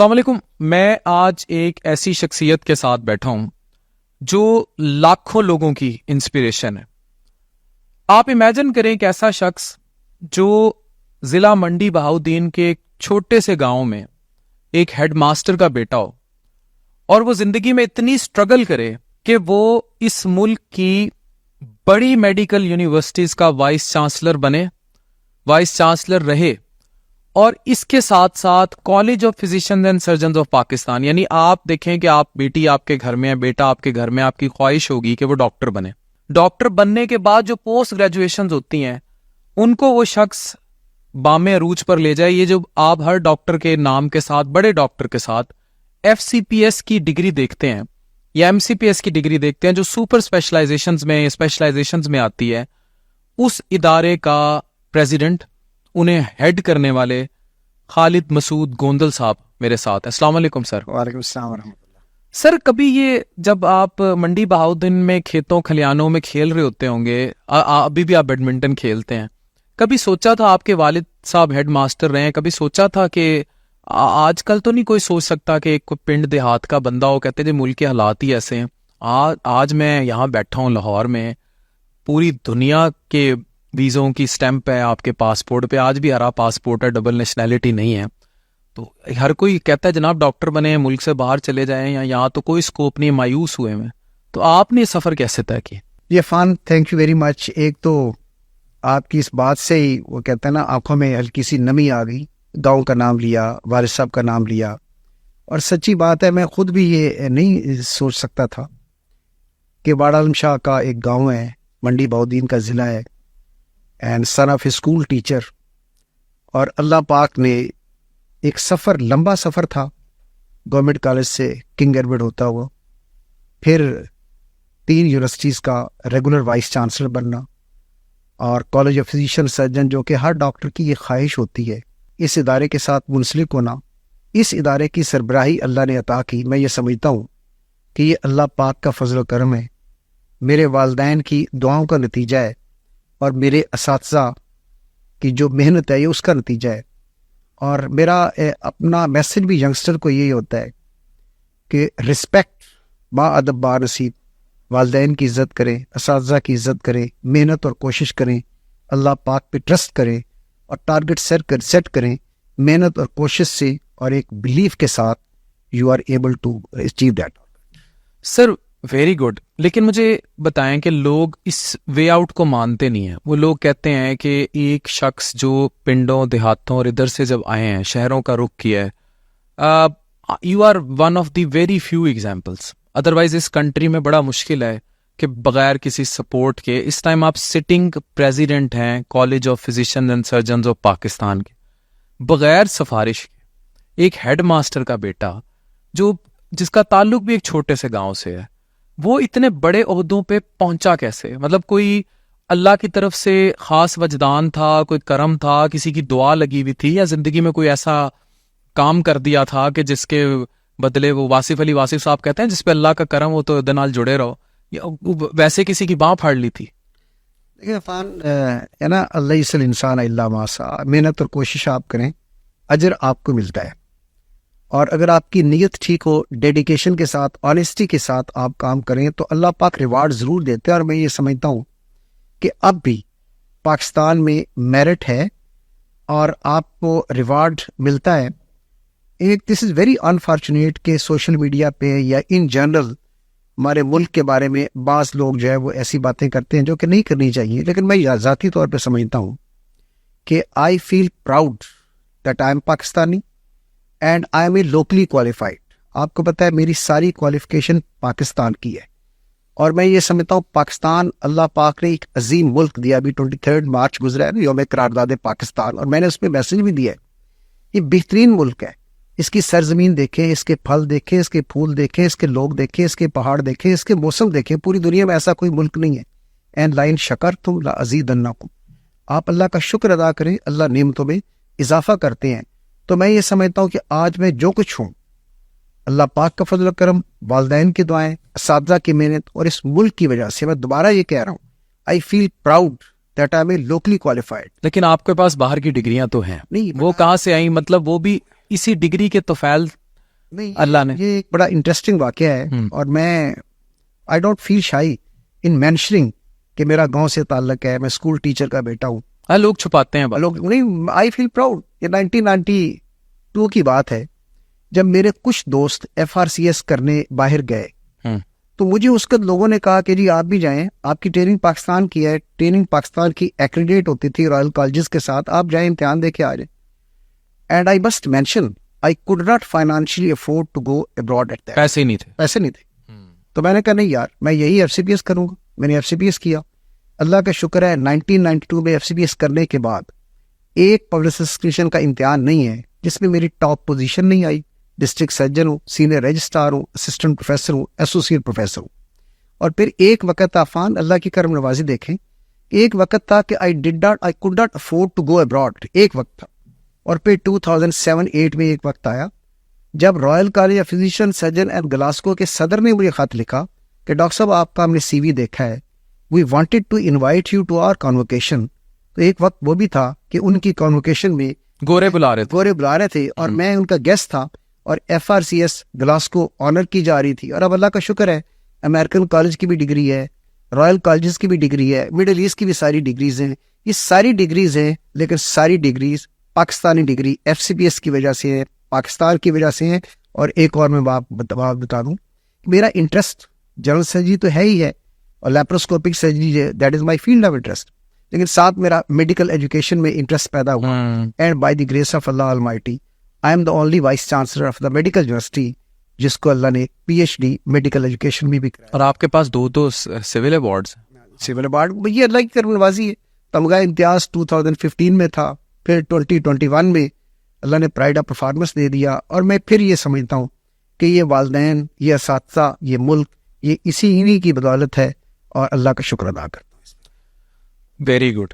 السلام علیکم. میں آج ایک ایسی شخصیت کے ساتھ بیٹھا ہوں جو لاکھوں لوگوں کی انسپریشن ہے. آپ امیجن کریں ایک ایسا شخص جو ضلع منڈی بہاؤدین کے ایک چھوٹے سے گاؤں میں ایک ہیڈ ماسٹر کا بیٹا ہو اور وہ زندگی میں اتنی سٹرگل کرے کہ وہ اس ملک کی بڑی میڈیکل یونیورسٹیز کا وائس چانسلر بنے, وائس چانسلر رہے, اور اس کے ساتھ ساتھ college of Physicians and Surgeons of Pakistan, یعنی آپ دیکھیں کہ آپ بیٹی آپ کے گھر میں ہے, بیٹا آپ کے گھر میں, آپ کی خواہش ہوگی کہ وہ ڈاکٹر بنے. ڈاکٹر بننے کے بعد جو پوسٹ گریجویشنز ہوتی ہیں ان کو وہ شخص بام عروج پر لے جائے. یہ جو آپ ہر ڈاکٹر کے نام کے ساتھ, بڑے ڈاکٹر کے ساتھ FCPS کی ڈگری دیکھتے ہیں یا MCPS کی ڈگری دیکھتے ہیں جو سپر اسپیشلائزیشنز میں آتی ہے, اس ادارے کا پریزیڈنٹ, انہیں ہیڈ کرنے والے خالد مسعود گوندل صاحب میرے ساتھ. السلام علیکم سر. وعلیکم السلام ورحمۃ اللہ. سر کبھی یہ جب آپ منڈی بہاؤدین میں کھیتوں کھلیانوں میں کھیل رہے ہوتے ہوں گے, ابھی بھی آپ بیڈمنٹن کھیلتے ہیں, کبھی سوچا تھا, آپ کے والد صاحب ہیڈ ماسٹر رہے ہیں, کبھی سوچا تھا کہ آج کل تو نہیں کوئی سوچ سکتا کہ ایک پنڈ دیہات کا بندہ ہو, کہتے ہیں ملک کے حالات ہی ایسے ہیں, آج میں یہاں بیٹھا ہوں لاہور میں, پوری دنیا کے ویزوں کی سٹیمپ ہے آپ کے پاسپورٹ پہ, آج بھی ہرا پاسپورٹ ہے, ڈبل نیشنلٹی نہیں ہے, تو ہر کوئی کہتا ہے جناب ڈاکٹر بنے, ملک سے باہر چلے جائیں, یا یہاں تو کوئی سکوپ نہیں, مایوس ہوئے میں. تو آپ نے یہ سفر کیسے طے کیا؟ یہ فان تھینک یو ویری مچ. ایک تو آپ کی اس بات سے ہی وہ کہتے ہیں نا آنکھوں میں ہلکی سی نمی آ گئی, گاؤں کا نام لیا, والد صاحب کا نام لیا, اور سچی بات ہے میں خود بھی یہ نہیں سوچ سکتا تھا کہ باڑا عالم شاہ کا ایک گاؤں ہے, منڈی بہاؤدین کا ضلع ہے, and son of a school teacher, اور اللہ پاک نے ایک سفر, لمبا سفر تھا, گورنمنٹ کالج سے کنگ ایڈورڈ ہوتا ہوا, پھر 3 یونیورسٹیز کا ریگولر وائس چانسلر بننا, اور کالج آف فزیشین سرجن جو کہ ہر ڈاکٹر کی یہ خواہش ہوتی ہے, اس ادارے کے ساتھ منسلک ہونا. اس ادارے کی سربراہی اللہ نے عطا کی. میں یہ سمجھتا ہوں کہ یہ اللہ پاک کا فضل و کرم ہے, میرے والدین کی دعاؤں کا نتیجہ ہے, اور میرے اساتذہ کی جو محنت ہے یہ اس کا نتیجہ ہے. اور میرا اپنا میسج بھی ینگسٹر کو یہی ہوتا ہے کہ رسپیکٹ, با ادب با نصیب, والدین کی عزت کریں, اساتذہ کی عزت کریں, محنت اور کوشش کریں, اللہ پاک پہ ٹرسٹ کریں, اور ٹارگٹ سیٹ کریں, محنت اور کوشش سے اور ایک بلیف کے ساتھ you are able to achieve that. Sir very good. لیکن مجھے بتائیں کہ لوگ اس وے آؤٹ کو مانتے نہیں ہیں. وہ لوگ کہتے ہیں کہ ایک شخص جو پنڈوں دیہاتوں اور ادھر سے جب آئے ہیں, شہروں کا رخ کیا ہے, you are one of the very few examples, otherwise اس کنٹری میں بڑا مشکل ہے کہ بغیر کسی سپورٹ کے, اس ٹائم آپ سٹنگ پریزیڈنٹ ہیں College of Physicians and Surgeons of Pakistan کے, بغیر سفارش کے ایک ہیڈ ماسٹر کا بیٹا جس کا تعلق بھی ایک چھوٹے سے گاؤں سے ہے, وہ اتنے بڑے عہدوں پہ پہنچا کیسے؟ مطلب کوئی اللہ کی طرف سے خاص وجدان تھا, کوئی کرم تھا, کسی کی دعا لگی ہوئی تھی, یا زندگی میں کوئی ایسا کام کر دیا تھا کہ جس کے بدلے وہ واصف صاحب کہتے ہیں جس پہ اللہ کا کرم ہو تو ادھر نال جڑے رہو, یا ویسے کسی کی باں پھاڑ لی تھی؟ دیکھیں فان ہے نا, اللہ یسل انسان الا ما سعی, محنت اور کوشش آپ کریں, اجر آپ کو ملتا ہے, اور اگر آپ کی نیت ٹھیک ہو, ڈیڈیکیشن کے ساتھ, آنیسٹی کے ساتھ آپ کام کریں تو اللہ پاک ریوارڈ ضرور دیتے ہیں. اور میں یہ سمجھتا ہوں کہ اب بھی پاکستان میں میرٹ ہے اور آپ کو ریوارڈ ملتا ہے. ایک دس از ویری انفارچونیٹ کہ سوشل میڈیا پہ یا ان جنرل ہمارے ملک کے بارے میں بعض لوگ جو ہے وہ ایسی باتیں کرتے ہیں جو کہ نہیں کرنی چاہیے. لیکن میں ذاتی طور پہ سمجھتا ہوں کہ I feel proud that I am Pakistani and I am a locally qualified. آپ کو پتہ ہے میری ساری کوالیفیکیشن پاکستان کی ہے, اور میں یہ سمجھتا ہوں پاکستان اللہ پاک نے ایک عظیم ملک دیا. ابھی 23 مارچ گزرا ہے نا, یوم قرارداد پاکستان, اور میں نے اس میں میسج بھی دیا ہے, یہ بہترین ملک ہے. اس کی سرزمین دیکھیں, اس کے پھل دیکھیں, اس کے پھول دیکھیں, اس کے لوگ دیکھیں, اس کے پہاڑ دیکھیں, اس کے موسم دیکھیں. پوری دنیا میں ایسا کوئی ملک نہیں ہے. اینڈ لائن شکرتم لازیدنکم, آپ اللہ کا شکر ادا کریں, اللہ نعمتوں میں اضافہ کرتے ہیں. تو میں یہ سمجھتا ہوں کہ آج میں جو کچھ ہوں اللہ پاک کا فضل و کرم, والدین کی دعائیں, اساتذہ کی محنت, اور اس ملک کی وجہ سے. میں دوبارہ یہ کہہ رہا ہوں, I feel proud that I am locally qualified. لیکن آپ کے پاس باہر کی ڈگریاں تو ہیں, نہیں, وہ کہاں سے آئیں؟ مطلب وہ بھی اسی ڈگری کے توفیل نہیں اللہ نے. یہ ایک بڑا انٹرسٹنگ واقعہ ہے اور میں I don't feel shy in mentioning کہ میرا گاؤں سے تعلق ہے, میں اسکول ٹیچر کا بیٹا ہوں. لوگ چھپاتے ہیں بات. لوگ نہیں, آئی فیل پراؤڈ. یہ 1992 کی بات ہے جب میرے کچھ دوست FRCS کرنے باہر گئے تو مجھے اس کے لوگوں نے کہا کہ جی آپ بھی جائیں, آپ کی ٹریننگ پاکستان کی ہے, ٹریننگ پاکستان کی ایکریڈیٹ ہوتی تھی رائل کالجز کے ساتھ, آپ جائیں امتحان دے کے آ جائیں. And I must mention I could not financially afford to go abroad at that. پیسے نہیں تھے. پیسے نہیں تھے. تو میں نے کہا نہیں یار میں یہی FCPS کروں گا. میں نے FCPS کیا. اللہ کا شکر ہے 1992 میں FCPS کرنے کے بعد ایک پبلسٹیشن کا امتحان نہیں ہے جس میں میری ٹاپ پوزیشن نہیں آئی. ڈسٹرکٹ سرجن ہوں, سینئر رجسٹرار ہوں, اسسٹنٹ پروفیسر ہوں, ایسوسیٹ پروفیسر ہوں. اور پھر ایک وقت عفان, اللہ کی کرم نوازی دیکھیں, ایک وقت تھا کہ I could not afford to go abroad. ایک وقت تھا. اور پھر 2007-8 میں ایک وقت آیا جب Royal College of Physician Surgeon at Glasgow کے صدر نے مجھے خط لکھا کہ ڈاکٹر صاحب آپ کا ہم نے CV دیکھا ہے, we wanted to invite you to our convocation. تو ایک وقت وہ بھی تھا کہ ان کی کانوکیشن میں گورے بلا رہے تھے اور میں ان کا گیسٹ تھا اور FRCS گلاسکو آنر کی جا رہی تھی. اور اب اللہ کا شکر ہے امریکن کالج کی بھی ڈگری ہے, رائل کالجز کی بھی ڈگری ہے, مڈل ایسٹ کی بھی ساری ڈگریز ہیں. یہ ساری ڈگریز ہیں لیکن ساری ڈگریز پاکستانی ڈگری FCPS کی وجہ سے ہے, پاکستان کی وجہ سے ہیں. اور ایک اور میں بتا دوں, میرا انٹرسٹ جنرل سرجری تو ہے ہی ہے اور لیپروسکوپک سرجری ہے, that is my field of interest, لیکن ساتھ میرا میڈیکل ایجوکیشن میں انٹرسٹ پیدا ہوا. And by the grace of Allah Almighty I am the only vice chancellor of the medical university جس کو اللہ نے PhD میڈیکل ایجوکیشن میں بھی کرایا. اور آپ کے پاس دو سول ایوارڈز. سول ایوارڈ یہ اللہ کی کرم نوازی ہے. تمغہ امتیاز 2015 میں تھا, پھر 2021 میں اللہ نے پرائڈ آف پرفارمنس دے دیا. اور میں پھر یہ سمجھتا ہوں کہ یہ والدین, یہ اساتذہ, یہ ملک, یہ انہی کی بدولت ہے اور اللہ کا شکر ادا کرتا ہوں. Very good.